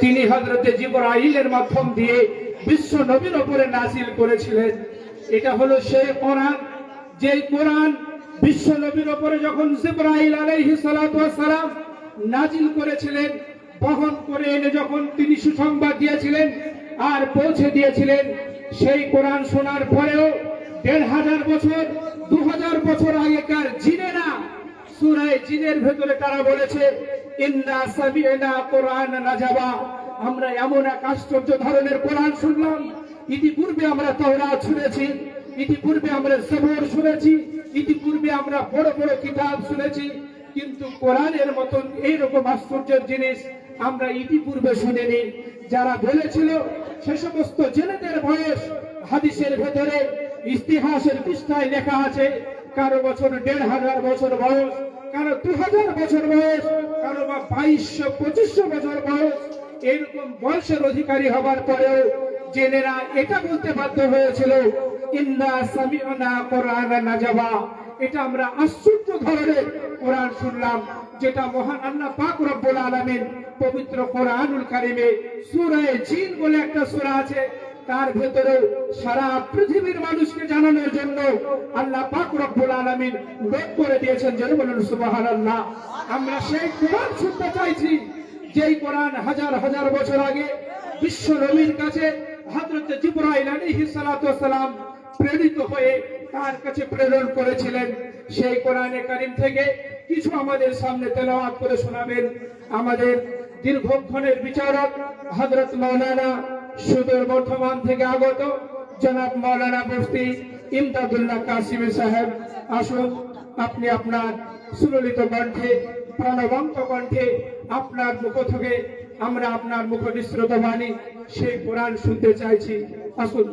তিনি হযরতে জিবরাইলের মাধ্যম দিয়ে বিশ্ব নবীর উপরে নাযিল করেছিলেন। এটা হলো সেই কোরআন, যে কোরআন বিশ্ব নবীর উপরে যখন জিবরাইল আলাইহিস সালাতু ওয়াস সালাম নাযিল করেছিলেন, বহন করে এনে যখন তিনি সুসংবাদ দিয়েছিলেন আর পৌঁছে দিয়েছিলেন, সেই কোরআন শোনার পরেও ১৫০০ বছর ২০০০ বছর আগেকার জিনেরা সূরা জিনের ভেতরে তারা বলেছে, ইন্না সামি'না কুরআনান আজাবা, আমরা এমন এক আশ্চর্য ধরনের কোরআন শুনলাম। ইতিপূর্বে আমরা তাওরাত শুনেছি, ইতিপূর্বে আমরা জবুর শুনেছি, ইতিপূর্বে আমরা বড় বড় কিতাব শুনেছি, কিন্তু কোরআনের মতন এইরকম আশ্চর্যের জিনিস আমরা ইতিপূর্বে শুনিনি। যারা বলেছিল সে সমস্ত জেলেদের বয়স হাদিসের ভেতরে ইতিহাসের পৃষ্ঠায় লেখা আছে, কারো বছর ১৫০০ বছর বয়স, কারো ২০০০ বছর বয়স, কারো বা ২২০০-২৫০০ বছর বয়স। এরকম বয়সের অধিকারী হবার পরেও জেনেরা এটা বলতে বাধ্য হয়েছিল, ইন্না সামি'না কুরআনান আজাবা, এটা আমরা আশ্চর্য ধরনের কোরআন শুনলাম, যেটা মহান আল্লাহ পাক রব্বুল আলামিন পবিত্র কোরআনুল কারীমে সূরা জিন বলে একটা সূরা আছে, তার ভেতরে সারা পৃথিবীর মানুষকে জানানোর জন্য আল্লাহ পাক রব্বুল আলামিন উল্লেখ করে দিয়েছেন। যেন বলেন সুবহানাল্লাহ। আমরা সেই কোরআন শুনতে চাইছি, যেই কোরআন হাজার হাজার বছর আগে বিশ্ব নবীর কাছে হযরত জিবরাইল আলাইহিস সালাতু ওয়াস সালাম প্রেরিত হয়ে তার কাছে প্রেরণ করেছিলেন। সেই কোরআনে কারীম থেকে কিছু আমাদের সামনে তেলাওয়াত করে শোনাবেন আমাদের দীর্ঘক্ষণের বিচারক হযরত মাওলানা সুদূর বর্ধমান থেকে আগত জনাব মাওলানা মুফতি ইমদাদুল্লাহ কাসিমি সাহেব। আসুন, আপনি আপনার সুললিত কণ্ঠে, প্রাণবন্ত কণ্ঠে, আপনার মুখ থেকে আমরা আপনার মুখ নিঃসৃত বাণী সেই কোরআন শুনতে চাইছি। আসুন।